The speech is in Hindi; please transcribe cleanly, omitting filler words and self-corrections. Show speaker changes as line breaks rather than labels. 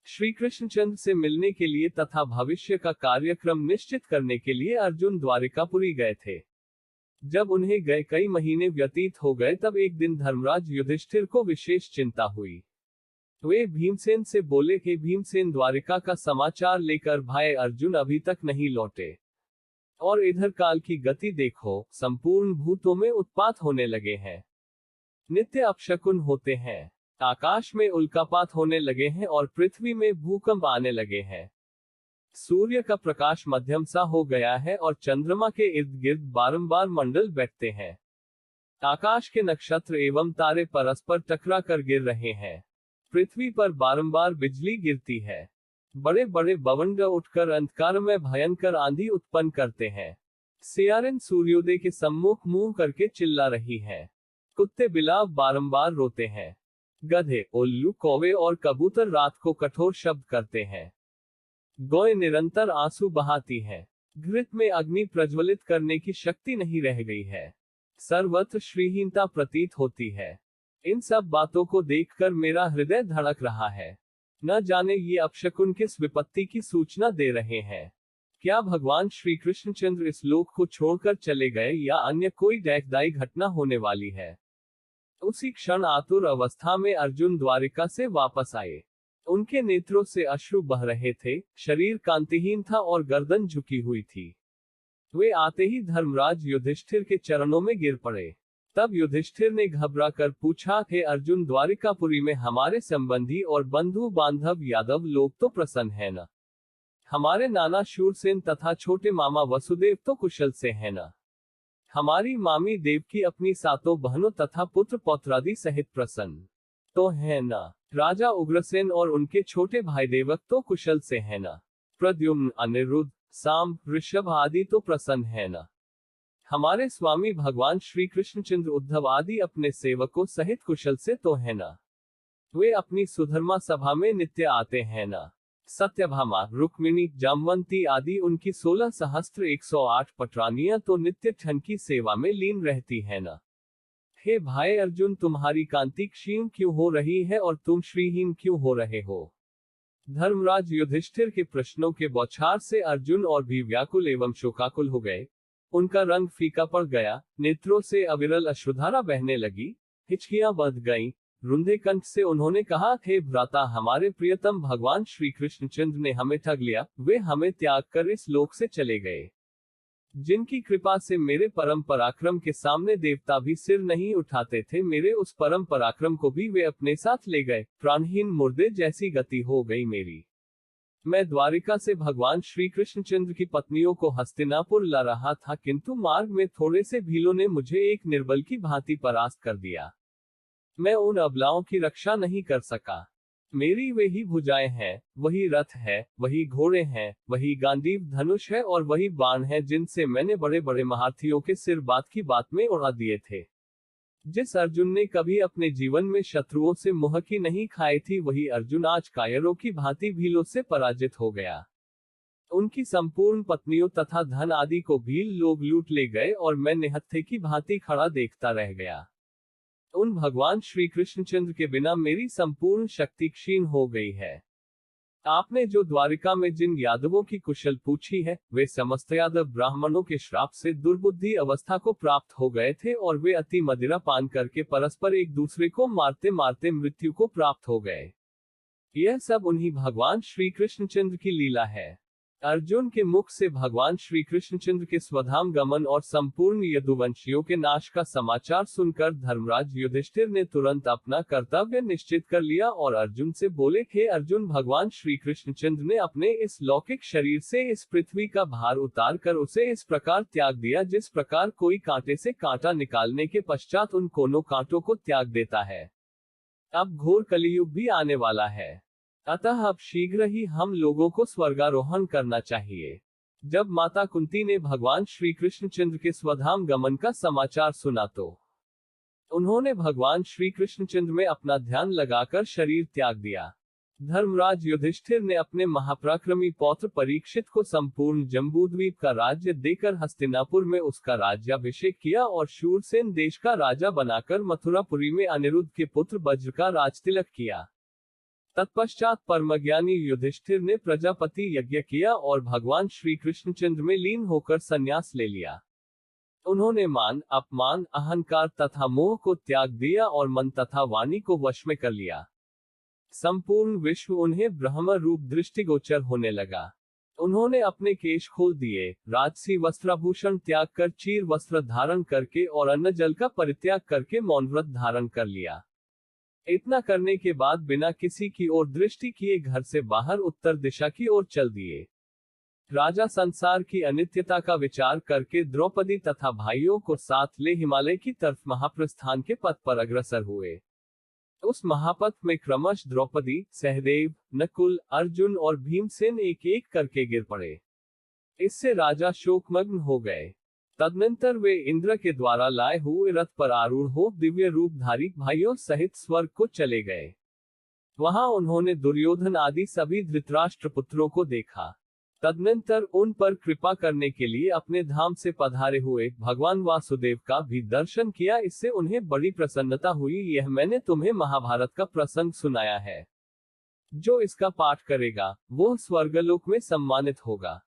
श्री कृष्णचंद्र से मिलने के लिए तथा भविष्य का कार्यक्रम निश्चित करने के लिए अर्जुन द्वारिकापुरी गए थे। जब उन्हें गए कई महीने व्यतीत हो गए तब एक दिन धर्मराज युधिष्ठिर को विशेष चिंता हुई। वे भीमसेन से बोले कि भीमसेन, द्वारिका का समाचार लेकर भाई अर्जुन अभी तक नहीं लौटे, और इधर काल की गति देखो, संपूर्ण भूतों में उत्पात होने लगे हैं, नित्य अपशकुन होते हैं, आकाश में उल्कापात होने लगे हैं और पृथ्वी में भूकंप आने लगे हैं। सूर्य का प्रकाश मध्यम सा हो गया है और चंद्रमा के इर्द गिर्द बारंबार मंडल बैठते हैं। आकाश के नक्षत्र एवं तारे परस्पर टकरा कर गिर रहे हैं। पृथ्वी पर बारंबार बिजली गिरती है। बड़े बड़े बवंडर उठकर अंधकार में भयंकर आंधी उत्पन्न करते हैं। सियारें सूर्योदय के सम्मुख मुंह करके चिल्ला रही हैं। कुत्ते बिलाव बारंबार रोते हैं। गधे, उल्लू, कौवे और कबूतर रात को कठोर शब्द करते हैं। गौएं निरंतर आंसू बहाती हैं। घृत में अग्नि प्रज्वलित करने की शक्ति नहीं रह गई है। सर्वत्र श्रीहीनता प्रतीत होती है। इन सब बातों को देखकर मेरा हृदय धड़क रहा है। न जाने ये अपशकुन किस विपत्ति की सूचना दे रहे हैं। क्या भगवान श्री कृष्णचंद्र इस लोक को छोड़कर चले गए या अन्य कोई दैखदाई घटना होने वाली है। उसी क्षण आतुर अवस्था में अर्जुन द्वारिका से वापस आए। उनके नेत्रों से अश्रु बह रहे थे, शरीर कांतिहीन था और गर्दन झुकी हुई थी। वे आते ही धर्मराज युधिष्ठिर के चरणों में गिर पड़े। तब युधिष्ठिर ने घबरा कर पूछा, हे अर्जुन, द्वारिकापुरी में हमारे संबंधी और बंधु बांधव यादव लोग तो प्रसन्न है ना? हमारे नाना शूरसेन तथा छोटे मामा वसुदेव तो कुशल से है ना? हमारी मामी देवकी अपनी सातों बहनों तथा पुत्र पौत्रादि सहित प्रसन्न तो है ना? राजा उग्रसेन और उनके छोटे भाई देवक तो कुशल से है ना? प्रद्युम्न, अनिरुद्ध, साम, ऋषभ आदि तो प्रसन्न है ना? हमारे स्वामी भगवान श्री कृष्णचंद्र, उद्धव आदि अपने सेवकों सहित कुशल से तो है ना? वे अपनी सुधर्मा सभा में नित्य आते हैं ना? सत्यभामा, रुक्मिणी, जामवंती आदि उनकी 16 सहस्त्र 108 पटरानियां तो नित्य ठन की सेवा में लीन रहती है ना? हे भाई अर्जुन, तुम्हारी कांति क्षीण क्यों हो रही है और तुम श्रीहीन क्यों हो रहे हो? धर्मराज युधिष्ठिर के प्रश्नों के बौछार से अर्जुन और भी व्याकुल एवं शोकाकुल हो गए। उनका रंग फीका पड़ गया, नेत्रों से अविरल अश्रुधारा बहने लगी, हिचकियां बढ़ गईं। रुंधे कंठ से उन्होंने कहा, हे भ्राता, हमारे प्रियतम भगवान श्री कृष्णचंद्र ने हमें ठग लिया। वे हमें त्याग कर इस लोक से चले गए, जिनकी कृपा से मेरे परम पराक्रम के सामने देवता भी सिर नहीं उठाते थे। मेरे उस परम पराक्रम को भी वे अपने साथ ले गए। प्राणहीन मुर्दे जैसी गति हो गई मेरी। मैं द्वारिका से भगवान श्री कृष्णचंद्र की पत्नियों को हस्तिनापुर ला रहा था, किंतु मार्ग में थोड़े से भीलों ने मुझे एक निर्बल की भांति परास्त कर दिया। मैं उन अबलाओं की रक्षा नहीं कर सका। मेरी वे ही भुजाएं हैं, वही रथ है, वही घोड़े हैं, वही गांडीव धनुष है और वही बाण है जिनसे मैंने बड़े बड़े महारथियों के सिर बात की बात में उड़ा दिए थे। जिस अर्जुन ने कभी अपने जीवन में शत्रुओं से मुहकी नहीं खाई थी, वही अर्जुन आज कायरों की भांति भीलों से पराजित हो गया। उनकी संपूर्ण पत्नियों तथा धन आदि को भील लोग लूट ले गए और मैं निहत्थे की भांति खड़ा देखता रह गया। उन भगवान श्री कृष्णचंद्र के बिना मेरी संपूर्ण शक्ति क्षीण हो गई है। आपने जो द्वारिका में जिन यादवों की कुशल पूछी है, वे समस्त यादव ब्राह्मणों के श्राप से दुर्बुद्धि अवस्था को प्राप्त हो गए थे और वे अति मदिरा पान करके परस्पर एक दूसरे को मारते मारते मृत्यु को प्राप्त हो गए। यह सब उन्हीं भगवान श्री कृष्णचंद्र की लीला है। अर्जुन के मुख से भगवान श्री कृष्णचंद्र के स्वधाम गमन और संपूर्ण यदुवंशियों के नाश का समाचार सुनकर धर्मराज युधिष्ठिर ने तुरंत अपना कर्तव्य निश्चित कर लिया और अर्जुन से बोले, हे अर्जुन, भगवान श्री कृष्णचंद्र ने अपने इस लौकिक शरीर से इस पृथ्वी का भार उतार कर उसे इस प्रकार त्याग दिया, जिस प्रकार कोई कांटे से कांटा निकालने के पश्चात उन कोनों कांटों को त्याग देता है। अब घोर कलियुग भी आने वाला है, अतः अब शीघ्र ही हम लोगों को स्वर्गारोहण करना चाहिए। जब माता कुंती ने भगवान श्री कृष्णचंद्र के स्वधाम गमन का समाचार सुना तो उन्होंने भगवान श्री कृष्णचंद्र में अपना ध्यान लगाकर शरीर त्याग दिया। धर्मराज युधिष्ठिर ने अपने महापराक्रमी पौत्र परीक्षित को संपूर्ण जम्बूद्वीप का राज्य देकर हस्तिनापुर में उसका राज्याभिषेक किया और शूरसेन देश का राजा बनाकर मथुरापुरी में अनिरुद्ध के पुत्र वज्र का राजतिलक किया। तत्पश्चात परमज्ञानी युधिष्ठिर ने प्रजापति यज्ञ किया और भगवान श्री कृष्णचंद्र में लीन होकर संन्यास ले लिया। उन्होंने मान, अपमान, अहंकार तथा मोह को त्याग दिया और मन तथा वाणी को वश में कर लिया। संपूर्ण विश्व उन्हें ब्रह्म रूप दृष्टिगोचर होने लगा। उन्होंने अपने केश खोल दिए, राजसी वस्त्राभूषण त्याग कर चीर वस्त्र धारण करके और अन्न जल का परित्याग करके मौन व्रत धारण कर लिया। इतना करने के बाद बिना किसी की ओर दृष्टि किए घर से बाहर उत्तर दिशा की ओर चल दिए। राजा संसार की अनित्यता का विचार करके द्रौपदी तथा भाइयों को साथ ले हिमालय की तरफ महाप्रस्थान के पथ पर अग्रसर हुए। उस महापथ में क्रमश द्रौपदी, सहदेव, नकुल, अर्जुन और भीमसेन एक एक करके गिर पड़े। इससे राजा शोकमग्न हो गए। तदनंतर वे इंद्र के द्वारा लाए हुए रथ पर आरूढ़ हो दिव्य रूपधारी भाइयों सहित स्वर्ग को चले गए। वहां उन्होंने दुर्योधन आदि सभी धृतराष्ट्र पुत्रों को देखा। तदनंतर उन पर कृपा करने के लिए अपने धाम से पधारे हुए भगवान वासुदेव का भी दर्शन किया। इससे उन्हें बड़ी प्रसन्नता हुई। यह मैंने तुम्हें महाभारत का प्रसंग सुनाया है। जो इसका पाठ करेगा वो स्वर्गलोक में सम्मानित होगा।